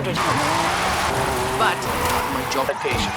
200. But my job at patience.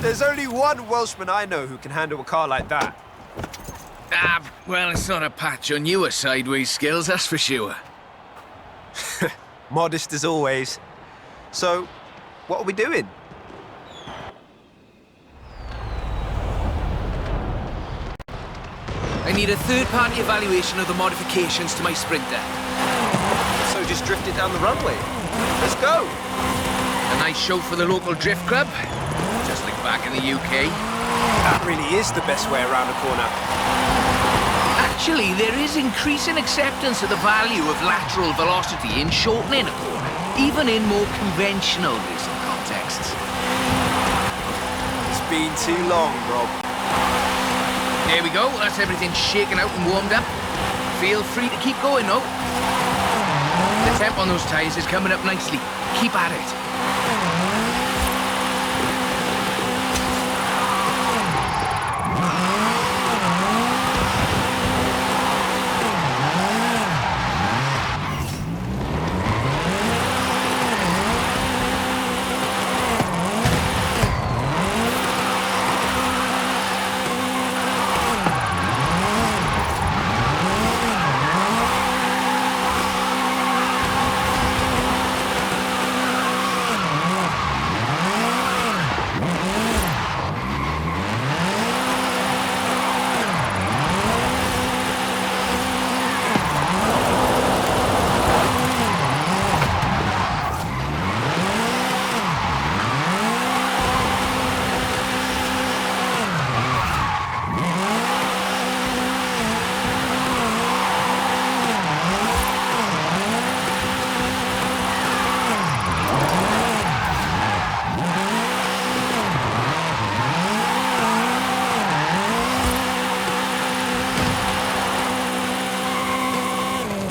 There's only one Welshman I know who can handle a car like that. Well, it's not a patch on your sideways skills, that's for sure. Modest as always. So, what are we doing? I need a third-party evaluation of the modifications to my Sprinter. So just drift it down the runway. Let's go! A nice show for the local drift club, just like back in the UK. That really is the best way around a corner. Actually, there is increasing acceptance of the value of lateral velocity in shortening a corner, even in more conventional racing contexts. It's been too long, Rob. There we go, that's everything shaken out and warmed up. Feel free to keep going, though. The temp on those tyres is coming up nicely. Keep at it.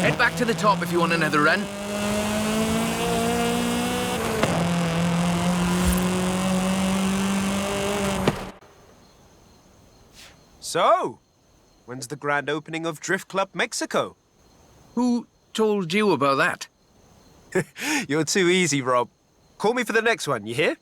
Head back to the top if you want another run. So, when's the grand opening of Drift Club Mexico? Who told you about that? You're too easy, Rob. Call me for the next one, you hear?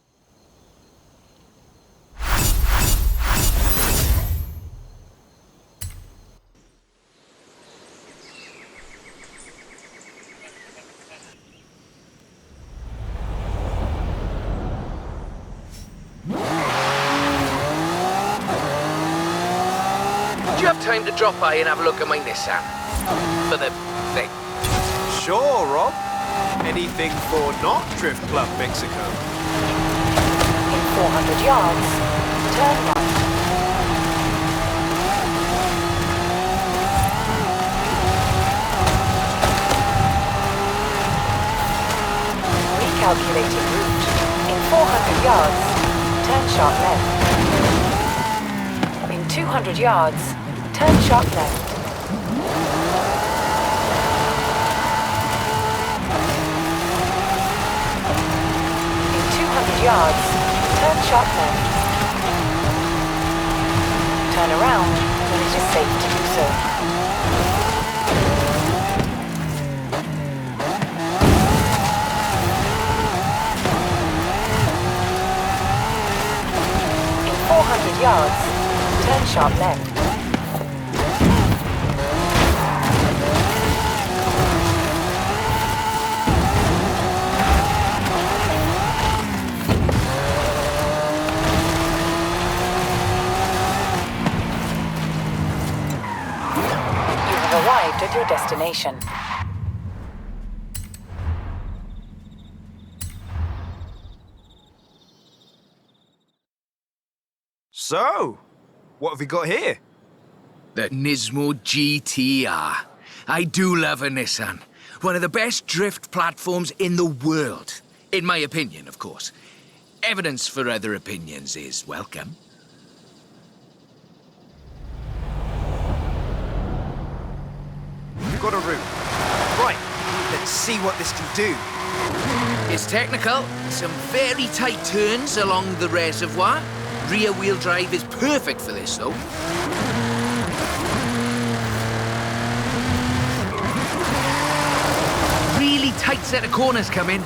Do you have time to drop by and have a look at my Nissan? For the thing. Sure, Rob. Anything for not Drift Club Mexico. In 400 yards, turn right. Recalculating route. In 400 yards, turn sharp left. In 200 yards, turn sharp left. In 200 yards, turn sharp left. Turn around when it is safe to do so. In 400 yards, turn sharp left. Arrived at your destination. So, what have we got here? The Nismo GTR. I do love a Nissan. One of the best drift platforms in the world. In my opinion, of course. Evidence for other opinions is welcome. We've got a route. Right, let's see what this can do. It's technical. Some very tight turns along the reservoir. Rear-wheel drive is perfect for this, though. Really tight set of corners coming.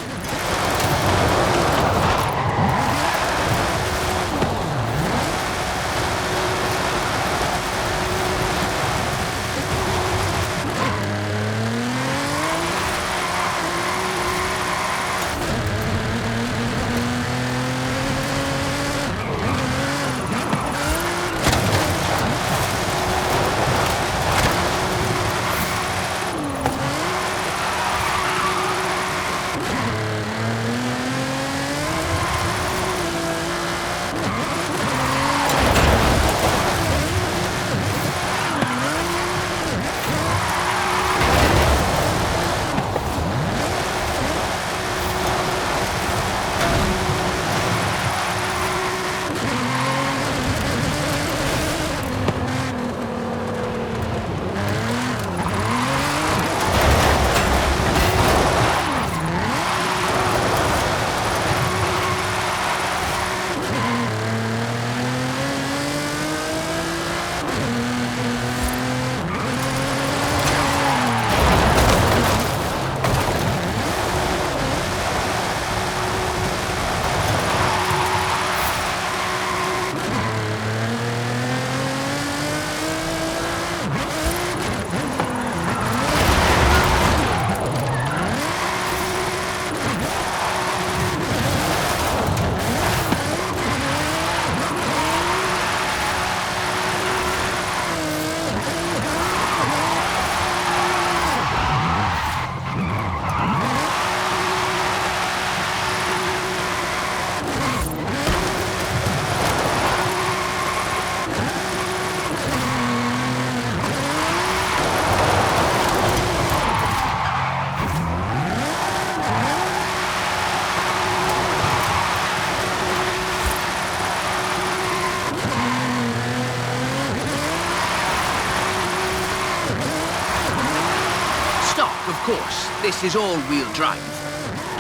Of course, this is all-wheel drive.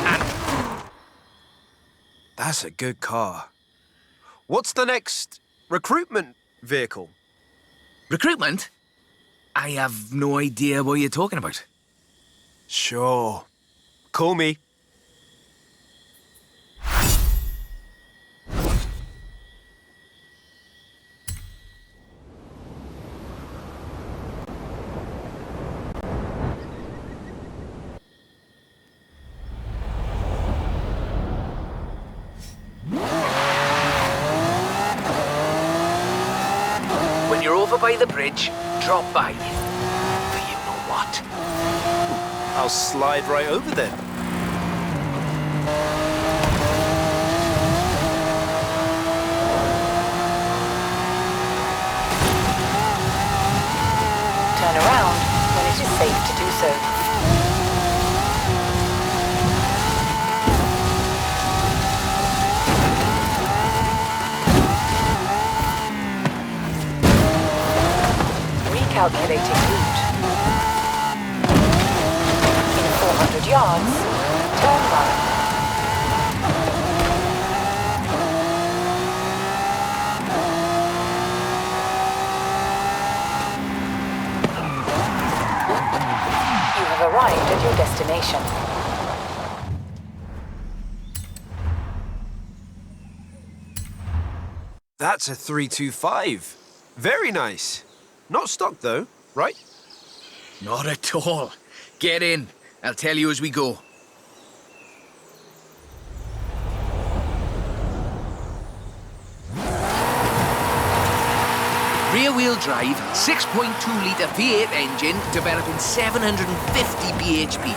And That's a good car. What's the next recruitment vehicle? recruitment? I have no idea what you're talking about. Sure. Call me. When you're over by the bridge, drop by. But you know what? I'll slide right over then. Turn around when it is safe to do so. Recalculating route. In 400 yards, turn right. You have arrived at your destination. That's a 325. Very nice. Not stock though, right? Not at all. Get in. I'll tell you as we go. Rear-wheel drive, 6.2-litre V8 engine, developing 750 bhp.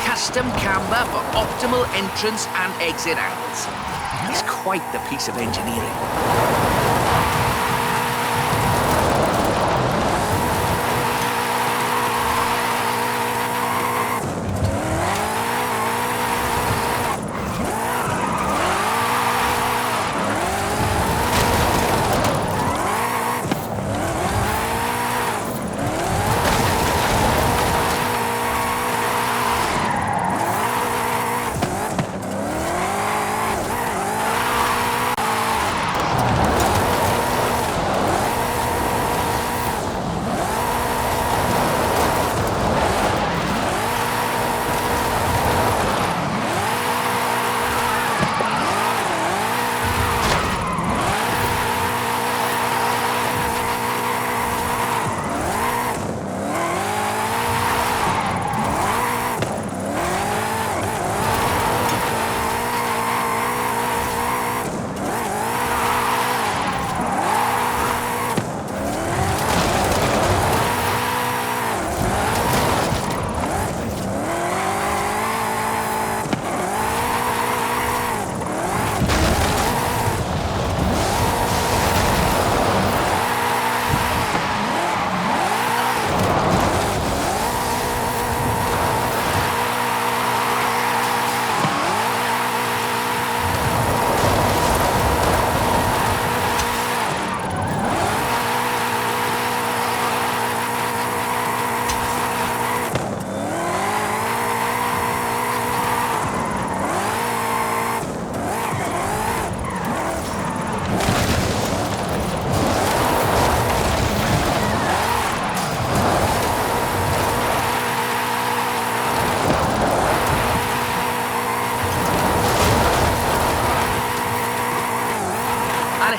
Custom camber for optimal entrance and exit angles. It's quite the piece of engineering.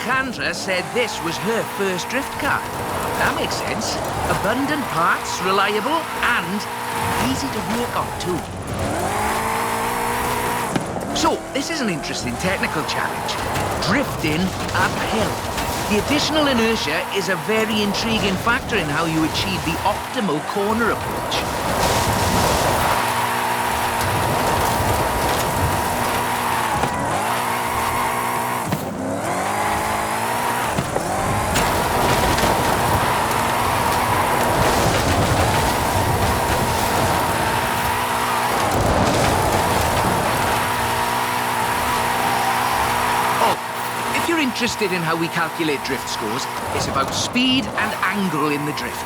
Alejandra said this was her first drift car. That makes sense. Abundant parts, reliable, and easy to work on too. So, this is an interesting technical challenge. Drifting uphill. The additional inertia is a very intriguing factor in how you achieve the optimal corner approach. Interested in how we calculate drift scores, it's about speed and angle in the drift.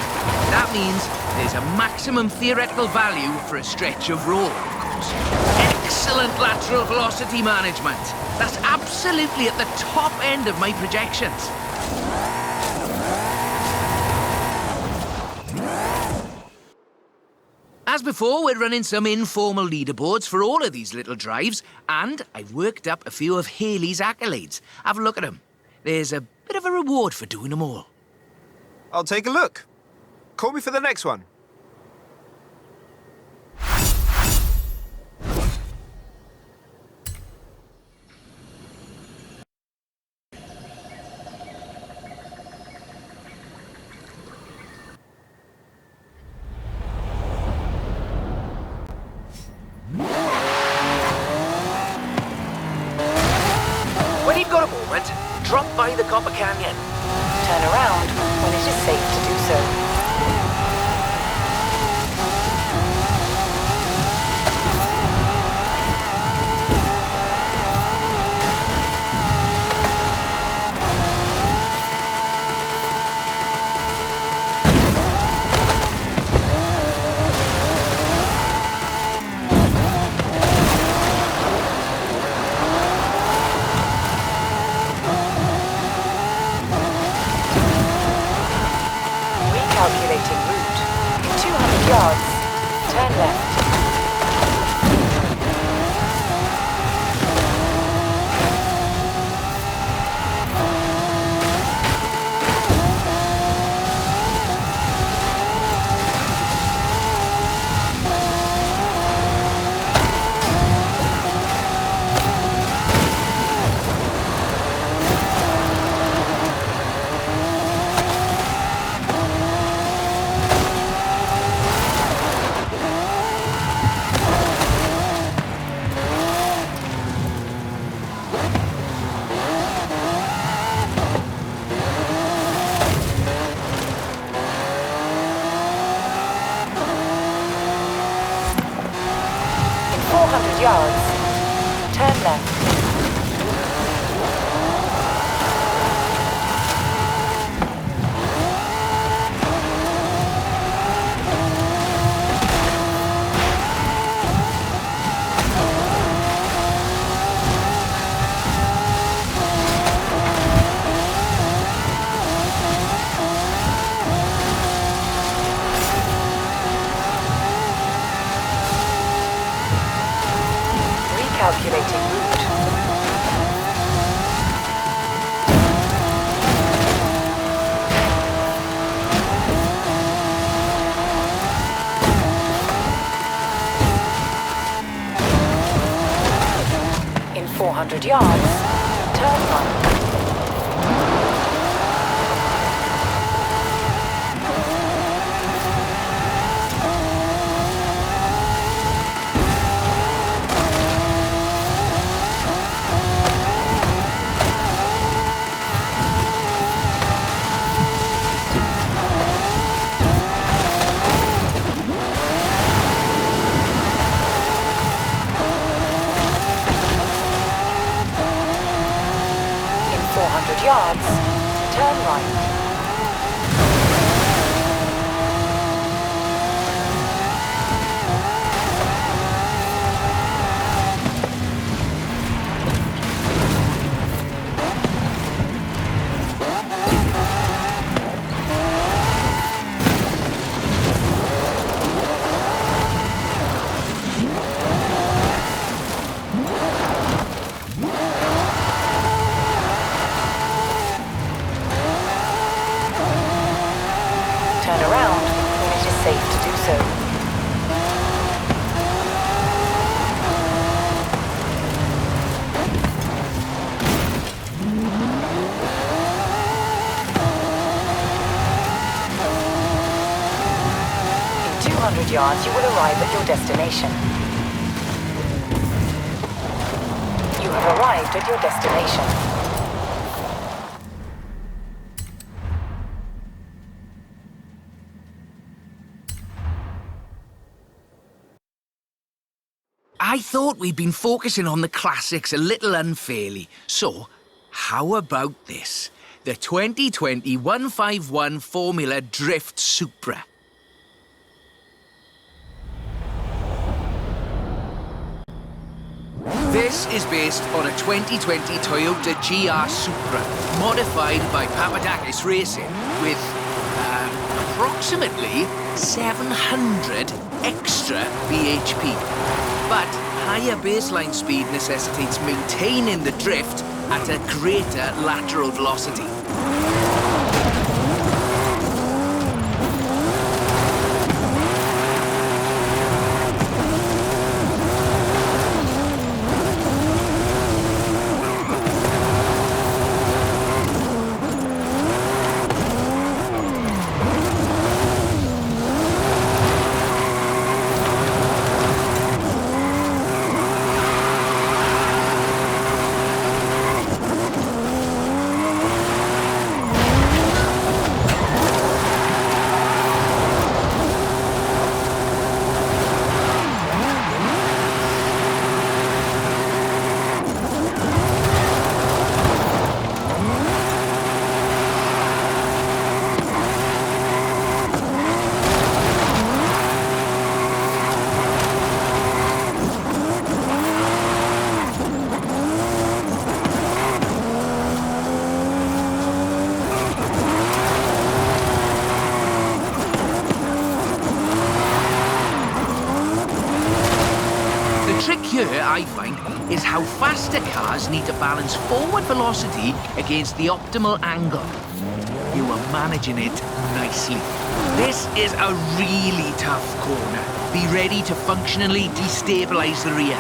That means there's a maximum theoretical value for a stretch of road, of course. Excellent lateral velocity management. That's absolutely at the top end of my projections. As before, we're running some informal leaderboards for all of these little drives, and I've worked up a few of Haley's accolades. Have a look at them. There's a bit of a reward for doing them all. I'll take a look. Call me for the next one. When you've got a moment, drop by the Copper Canyon. Turn around when it is safe to do so. Calculating route. In 200 yards, turn left. Yards. Turn left. Calculating route. In 400 yards, turn right. Yards, turn right. yards, you will arrive at your destination. You have arrived at your destination. I thought we'd been focusing on the classics a little unfairly. So, how about this? The 2020 151 Formula Drift Supra. This is based on a 2020 Toyota GR Supra, modified by Papadakis Racing, with approximately 700 extra bhp. But higher baseline speed necessitates maintaining the drift at a greater lateral velocity. Here, I find, is how faster cars need to balance forward velocity against the optimal angle. You are managing it nicely. This is a really tough corner. Be ready to functionally destabilize the rear.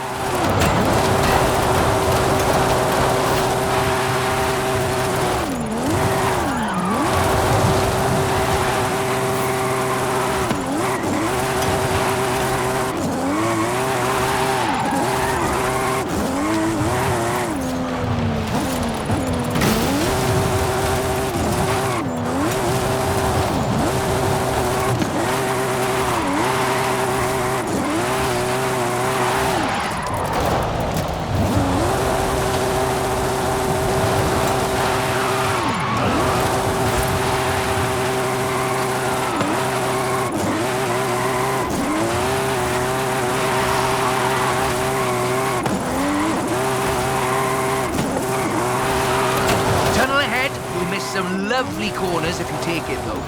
Some lovely corners if you take it, though.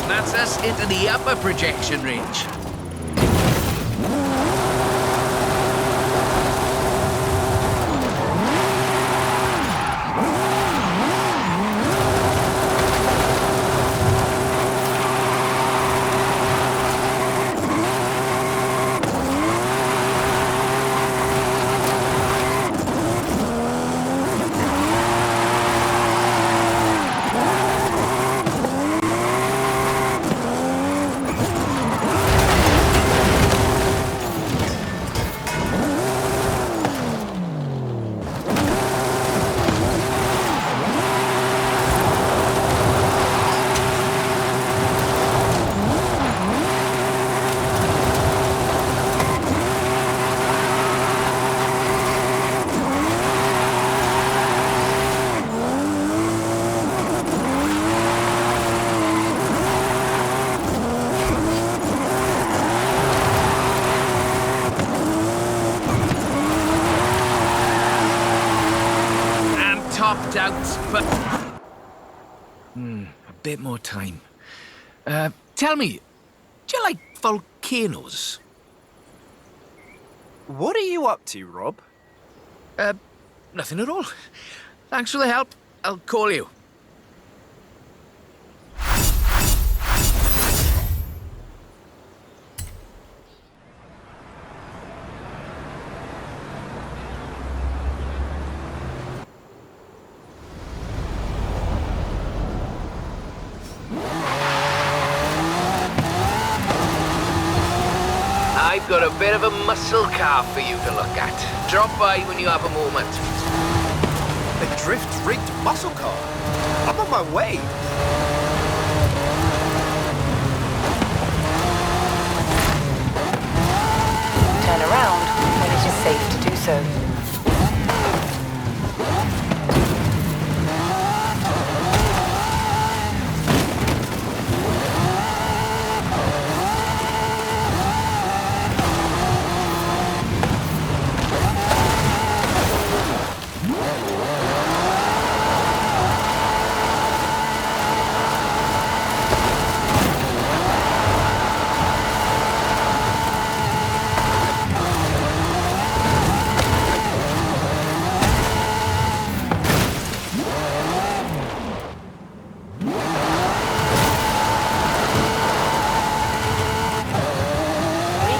That's us into the upper projection range. Topped out, but... a bit more time. Tell me, Do you like volcanoes? What are you up to, Rob? Nothing at all. Thanks for the help. I'll call you. I've got a bit of a muscle car for you to look at. Drop by when you have a moment. A drift-rigged muscle car? I'm on my way. Turn around when it is safe to do so.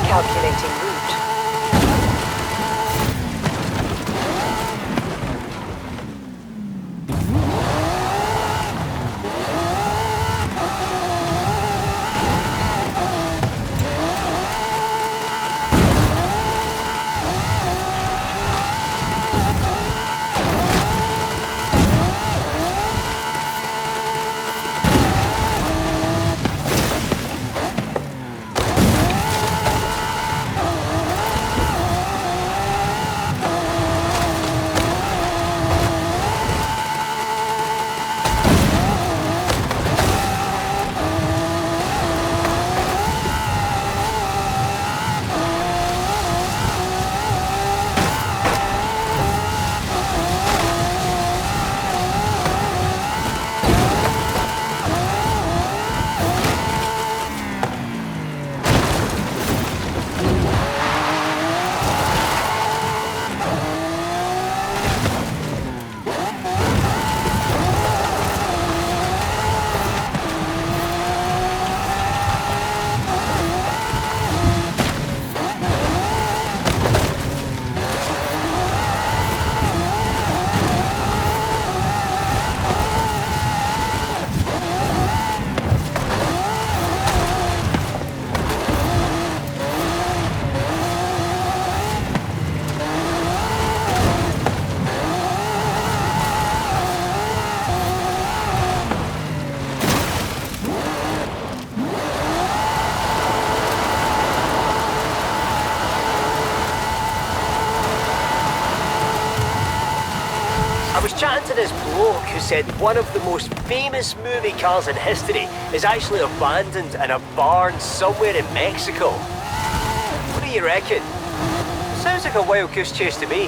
Calculating route. I was chatting to this bloke who said one of the most famous movie cars in history is actually abandoned in a barn somewhere in Mexico. What do you reckon? Sounds like a wild goose chase to me.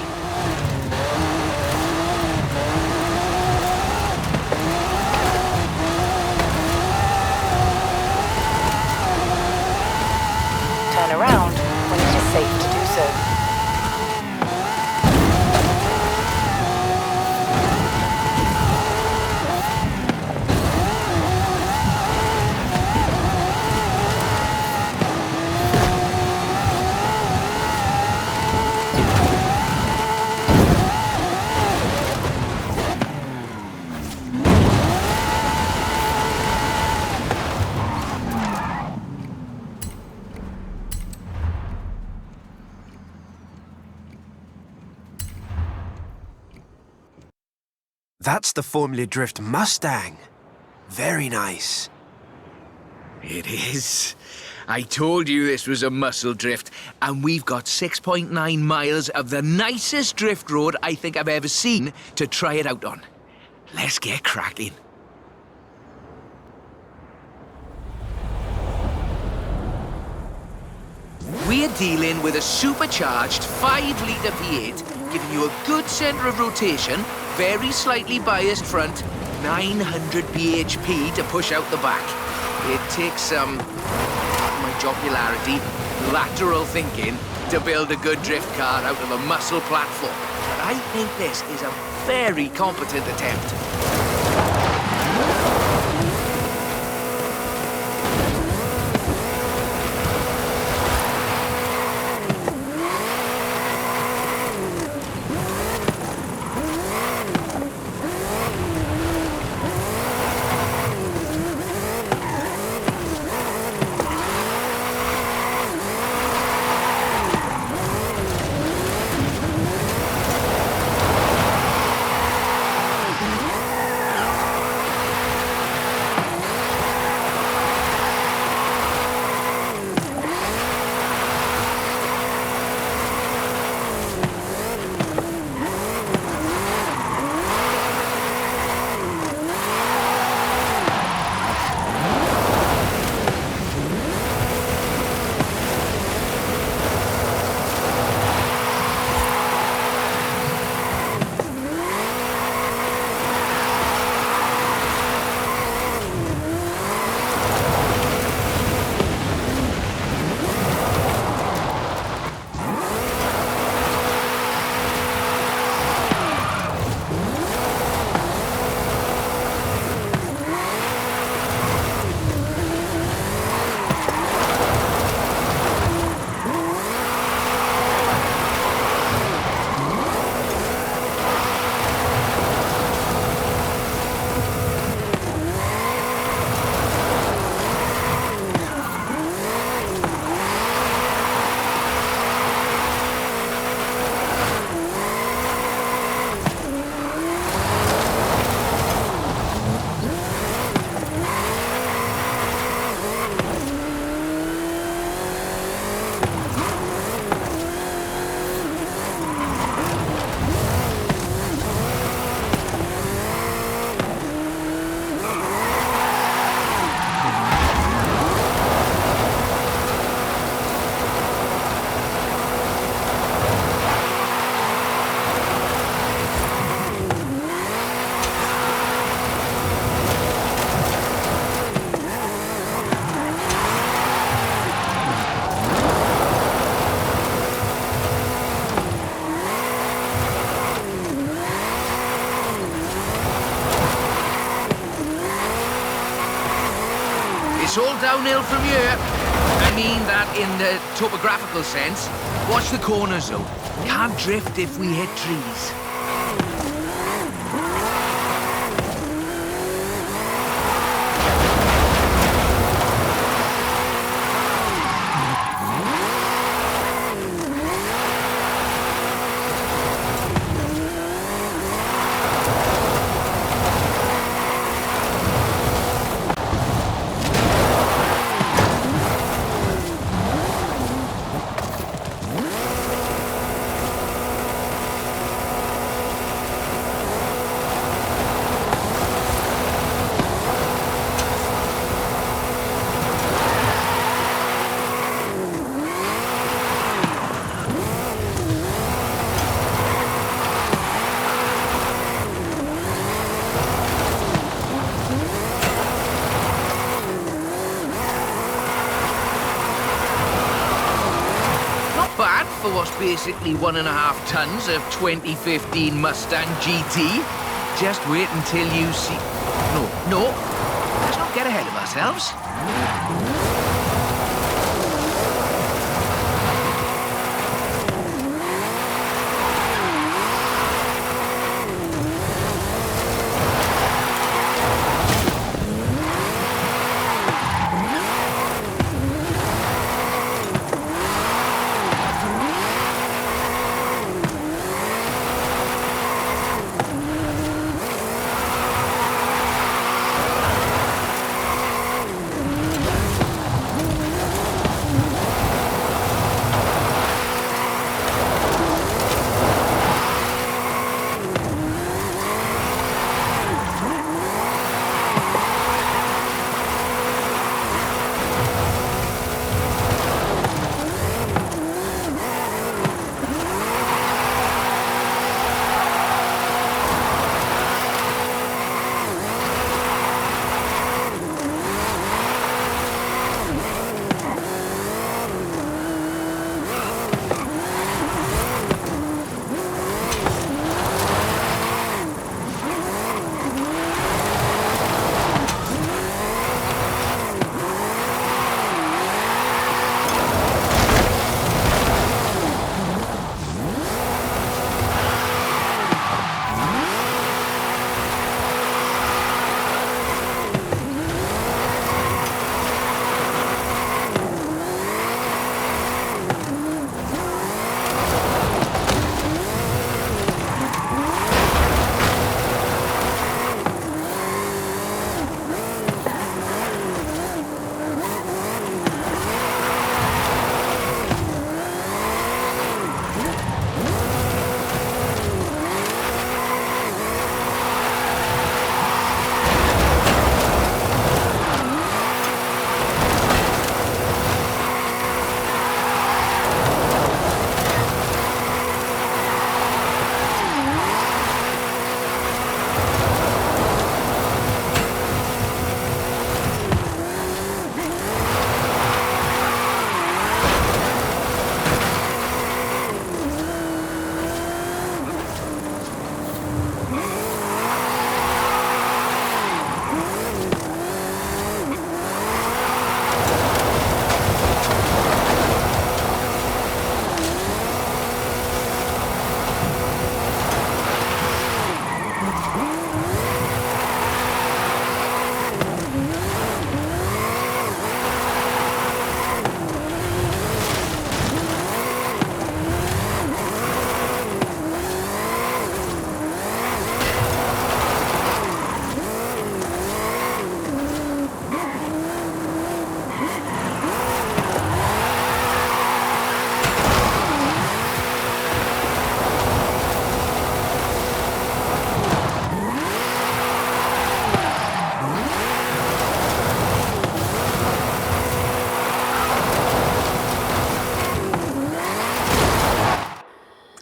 Turn around when it is safe to do so. That's the Formula Drift Mustang. Very nice. It is. I told you this was a muscle drift, and we've got 6.9 miles of the nicest drift road I think I've ever seen to try it out on. Let's get cracking. We're dealing with a supercharged 5-litre V8, giving you a good centre of rotation, very slightly biased front, 900 bhp to push out the back. It takes, my jocularity, lateral thinking to build a good drift car out of a muscle platform. But I think this is a very competent attempt. It's all downhill from here. I mean that in the topographical sense. Watch the corners, though. Can't drift if we hit trees. For what's basically 1.5 tons of 2015 Mustang GT. Just wait until you see... No, let's not get ahead of ourselves.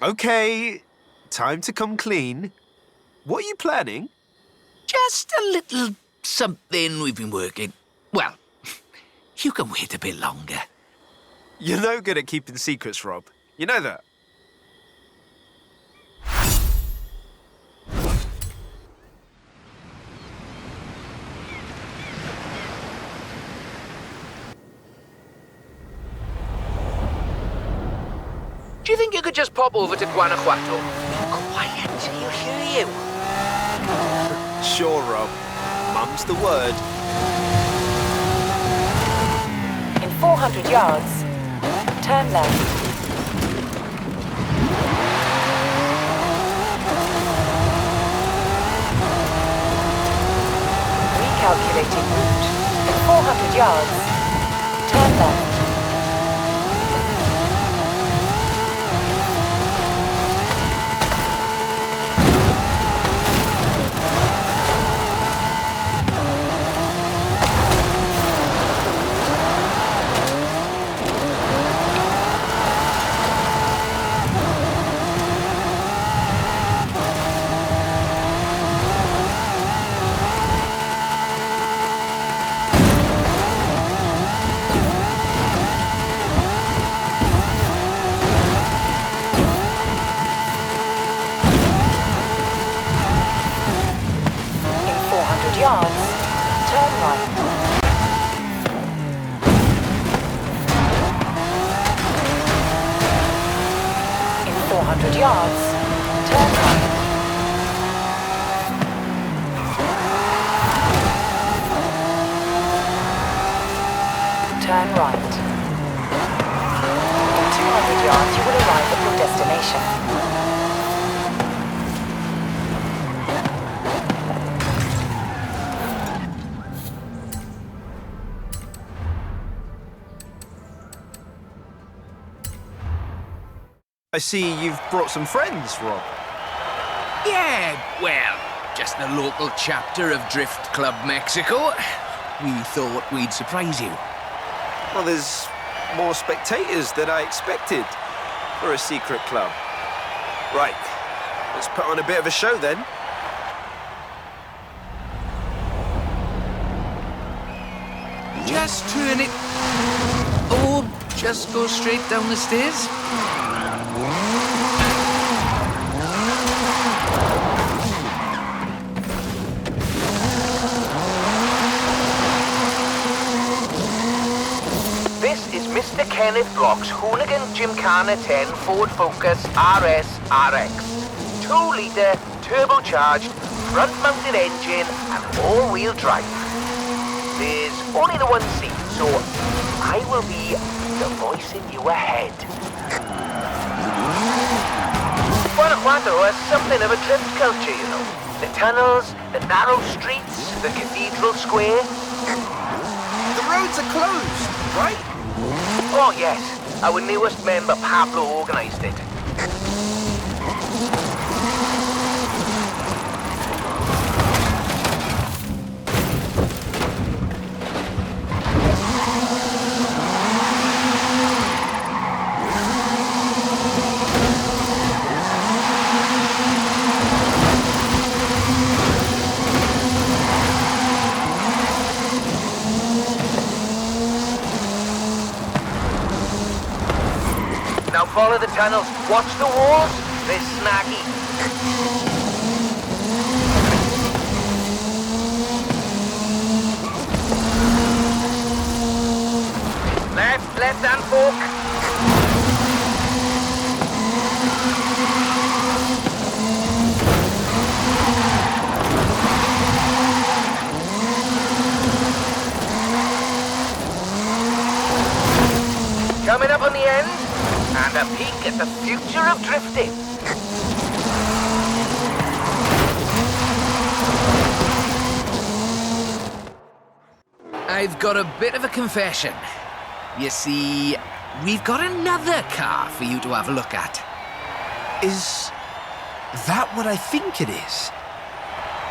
Okay, time to come clean. What are you planning? Just a little something we've been working. Well, you can wait a bit longer. You're no good at keeping secrets, Rob. You know that. Do you think you could just pop over to Guanajuato? Quiet, he'll hear you. Sure, Rob. Mum's the word. In 400 yards, turn left. Recalculating route. In 400 yards, turn left. Yards, turn right. In 400 yards, turn right. Turn right. In 200 yards, you will arrive at your destination. I see you've brought some friends, Rob. Yeah, well, just the local chapter of Drift Club Mexico. We thought we'd surprise you. Well, there's more spectators than I expected for a secret club. Right, let's put on a bit of a show then. Just turn it... or just go straight down the stairs. This is Mr. Kenneth Block's Hoonigan Gymkhana 10 Ford Focus RS RX. 2-litre, turbocharged, front-mounted engine and all-wheel drive. There's only the one seat, so I will be the voice in your head. Guanajuato has something of a drift culture, you know. The tunnels, the narrow streets, the cathedral square. The roads are closed, right? Oh yes, our newest member Pablo organised it. Now follow the tunnels. Watch the walls. They're snaggy. Left hand fork. Coming up on the end. And a peek at the future of drifting. I've got a bit of a confession. You see, we've got another car for you to have a look at. Is that what I think it is?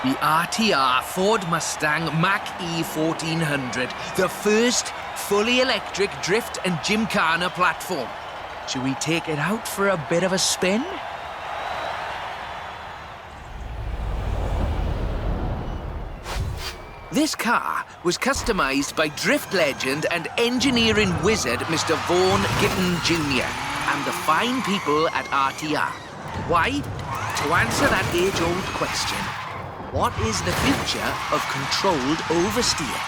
The RTR Ford Mustang Mach-E 1400, the first fully electric drift and gymkhana platform. Should we take it out for a bit of a spin? This car was customized by drift legend and engineering wizard Mr. Vaughan Gitton Jr. and the fine people at RTR. Why? To answer that age-old question, what is the future of controlled oversteer?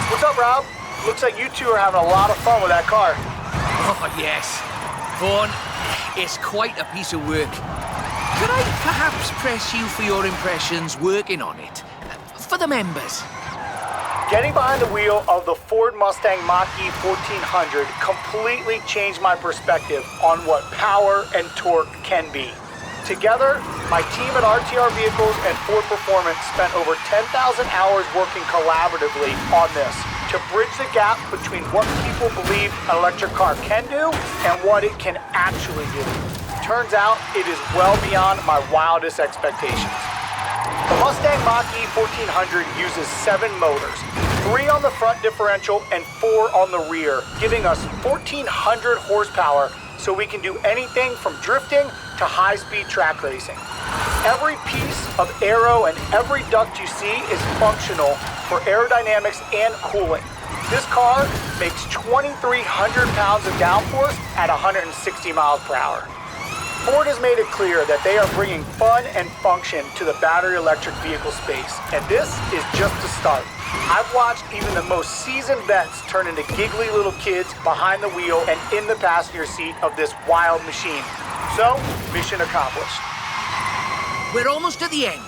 What's up, Rob? Looks like you two are having a lot of fun with that car. Oh, yes. Vaughan, it's quite a piece of work. Could I perhaps press you for your impressions working on it? For the members. Getting behind the wheel of the Ford Mustang Mach-E 1400 completely changed my perspective on what power and torque can be. Together, my team at RTR Vehicles and Ford Performance spent over 10,000 hours working collaboratively on this to bridge the gap between what people believe an electric car can do and what it can actually do. Turns out, it is well beyond my wildest expectations. The Mustang Mach-E 1400 uses 7 motors, 3 on the front differential and 4 on the rear, giving us 1,400 horsepower so we can do anything from drifting to high-speed track racing. Every piece of aero and every duct you see is functional for aerodynamics and cooling. This car makes 2,300 pounds of downforce at 160 miles per hour. Ford has made it clear that they are bringing fun and function to the battery electric vehicle space, and this is just the start. I've watched even the most seasoned vets turn into giggly little kids behind the wheel and in the passenger seat of this wild machine. So, mission accomplished. We're almost at the end,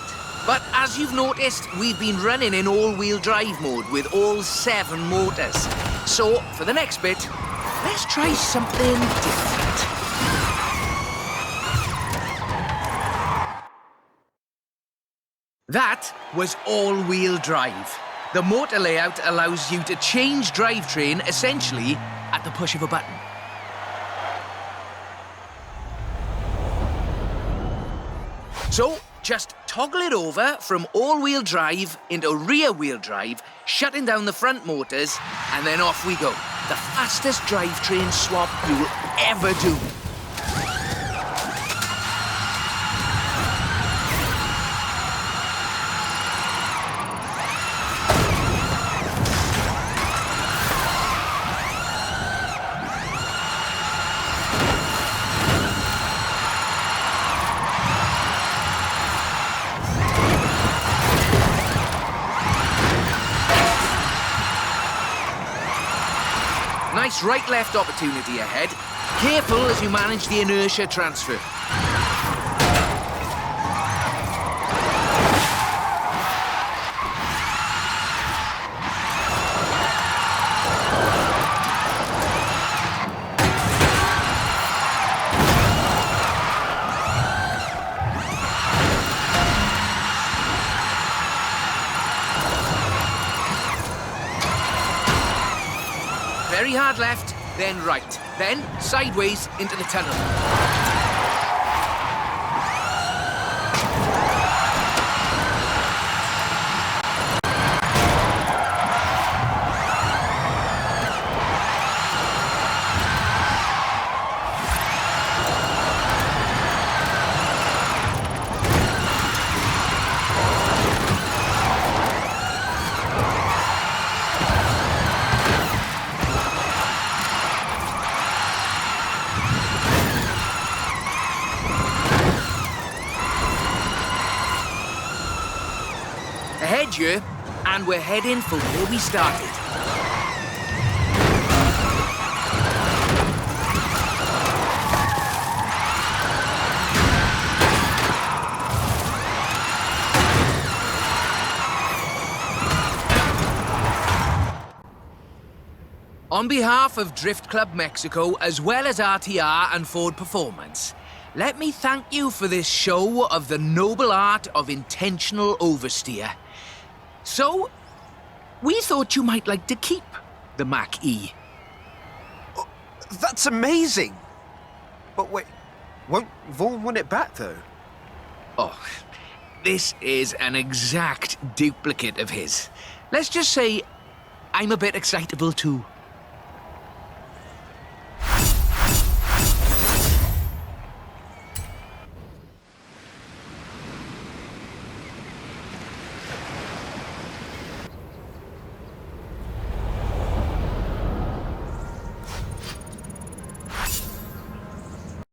but as you've noticed, we've been running in all-wheel drive mode with all 7 motors. So, for the next bit, let's try something different. That was all-wheel drive. The motor layout allows you to change drivetrain essentially at the push of a button. So, just toggle it over from all-wheel drive into rear-wheel drive, shutting down the front motors, and then off we go. The fastest drivetrain swap you will ever do. Nice right-left opportunity ahead. Careful as you manage the inertia transfer. Very hard left, then right, then sideways into the tunnel. Ahead you, and we're heading for where we started. On behalf of Drift Club Mexico, as well as RTR and Ford Performance, let me thank you for this show of the noble art of intentional oversteer. So, we thought you might like to keep the Mach-E. Oh, that's amazing! But wait, won't Vaughan want it back, though? Oh, this is an exact duplicate of his. Let's just say I'm a bit excitable, too.